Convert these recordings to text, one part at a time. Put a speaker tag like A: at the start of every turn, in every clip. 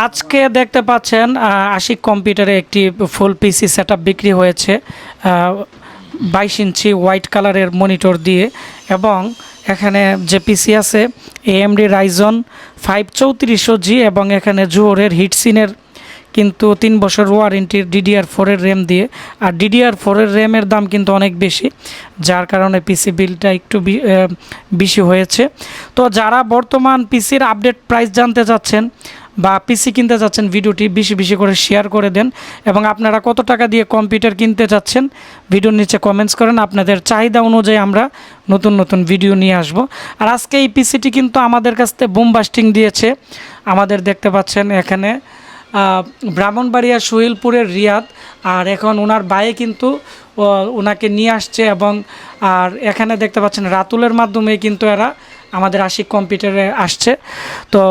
A: আজকে দেখতে পাচ্ছেন আশিক কম্পিউটারে একটি ফুল পিসি সেটআপ বিক্রি হয়েছে 22 ইঞ্চি হোয়াইট কালারের মনিটর দিয়ে এবং এখানে যে পিসি আছে AMD Ryzen 5 3400G এবং এখানে জোহরের হিটসিনের কিন্তু 3 বছর ওয়ারেন্টির DDR4 এর র্যাম দিয়ে। আর DDR4 এর র্যামের দাম কিন্তু অনেক বেশি, যার কারণে পিসি বিলটা একটু বেশি হয়েছে। তো যারা বর্তমান পিসির আপডেট প্রাইস জানতে চাচ্ছেন বা পিসি কিনতে চাচ্ছেন, ভিডিওটি বেশি বেশি করে শেয়ার করে দেন এবং আপনারা কত টাকা দিয়ে কম্পিউটার কিনতে চাচ্ছেন ভিডিওর নিচে কমেন্টস করেন। আপনাদের চাহিদা অনুযায়ী আমরা নতুন নতুন ভিডিও নিয়ে আসব। আর আজকে এই পিসিটি কিন্তু আমাদের কাছ থেকে বুম বাস্টিং দিয়েছে। আমাদের দেখতে পাচ্ছেন এখানে ব্রাহ্মণবাড়িয়া সোহেলপুরের রিয়াদ, আর এখন ওনার ভাই কিন্তু ওনাকে নিয়ে আসছে এবং আর এখানে দেখতে পাচ্ছেন রাতুলের মাধ্যমে কিন্তু এরা আমাদের আশিক কম্পিউটারে আসছে। তো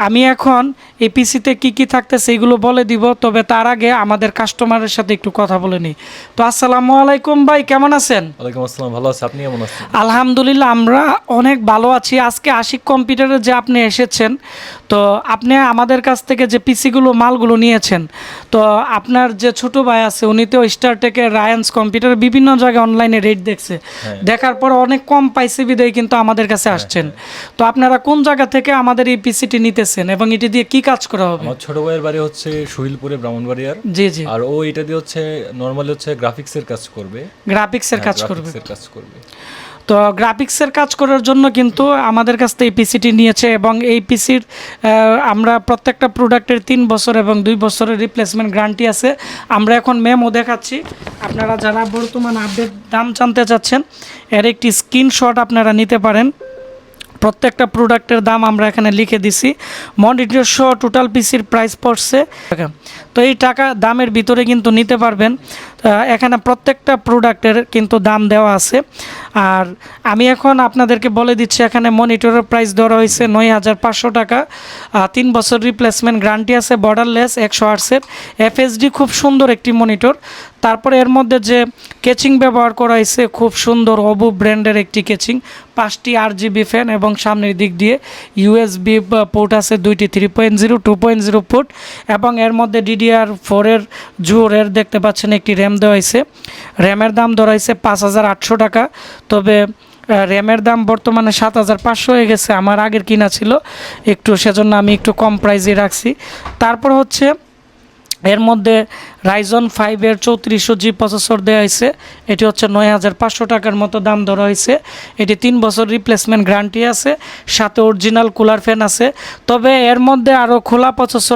A: আমি এখন এই পিসিতে কী থাকতে সেইগুলো বলে দিব, তবে তার আগে আমাদের কাস্টমারের সাথে একটু কথা বলে নিই। তো আসসালামু আলাইকুম ভাই, কেমন আছেন?
B: ওয়ালাইকুম আসসালাম, ভালো আছি। আপনি কেমন আছেন?
A: আলহামদুলিল্লাহ, আমরা অনেক ভালো আছি। আজকে আশিক কম্পিউটারে যে আপনি এসেছেন, তো আপনি আমাদের কাছ থেকে যে পিসিগুলো মালগুলো নিয়েছেন, তো আপনার যে ছোট ভাই আছে উনি তো স্টারটেকের রায়ান্স কম্পিউটার বিভিন্ন জায়গায় অনলাইনে রেট দেখছে, দেখার পর অনেক কম পাইছে বিদায় কিন্তু আমাদের কাছে আসছেন। তো আপনারা কোন জায়গা থেকে আমাদের এই পিসিটি নিতেছেন এবং এটি দিয়ে কি কাজ করা হবে?
B: আমার ছোট ভাইয়ের বাড়ি হচ্ছে সোহেলপুরে, ব্রাহ্মণবাড়িয়ার।
A: জি জি।
B: আর ও এটা দিয়ে হচ্ছে নরমালি হচ্ছে গ্রাফিক্সের কাজ করবে।
A: গ্রাফিক্সের কাজ করবে। তো গ্রাফিক্সের কাজ করার জন্য কিন্তু আমাদের কাছ থেকে এই পিসিটি নিয়েছে এবং এই পিসির আমরা প্রত্যেকটা প্রোডাক্টের 3 বছর এবং 2 বছরের রিপ্লেসমেন্ট গ্যারান্টি আছে। আমরা এখন মেমো দেখাচ্ছি, আপনারা যারা বর্তমান আপডেট দাম জানতে চাচ্ছেন এর একটি স্ক্রিনশট আপনারা নিতে পারেন। প্রত্যেকটা প্রোডাক্টের দাম আমরা এখানে লিখে দিছি। মনিটর সহ টোটাল পিসির প্রাইস পড়ছে টাকা। তো এই টাকা দামের ভিতরে কিন্তু নিতে পারবেন। এখানে প্রত্যেকটা প্রোডাক্টের কিন্তু দাম দেওয়া আছে। আর আমি এখন আপনাদেরকে বলে দিচ্ছি, এখানে মনিটরের প্রাইস ধরা হয়েছে 9500 টাকা। 3 বছর রিপ্লেসমেন্ট গ্যারান্টি আছে, বর্ডারলেস 100 Hz FHD, খুব সুন্দর একটি মনিটর। তারপরে এর মধ্যে যে কেচিং ব্যবহার করা হয়েছে খুব সুন্দর অবু ব্র্যান্ডের একটি কেচিং, 5টি RGB ফ্যান এবং সামনের দিক দিয়ে USB পোর্ট আছে 2টি 3.0 2.0 পোর্ট এবং এর মধ্যে DDR4 এর জোরের দেখতে পাচ্ছেন একটি র্যাম দেওয়া হয়েছে। র্যামের দাম ধরা হয়েছে 5800 টাকা, তবে র্যামের দাম বর্তমানে 7500 হয়ে গেছে। আমার আগের কিনা ছিল একটু, সেজন্য আমি একটু কম প্রাইসে রাখছি। তারপর হচ্ছে এর মধ্যে Ryzen 5 এর 3400G প্রসেসর দেওয়া হয়েছে, এটি হচ্ছে 9500 টাকার মতো দাম ধরা হয়েছে। এটি 3 বছর রিপ্লেসমেন্ট গ্যারান্টি আছে, সাথে অরিজিনাল কুলার ফ্যান আছে। তবে এর মধ্যে আরও খোলা প্রসেসর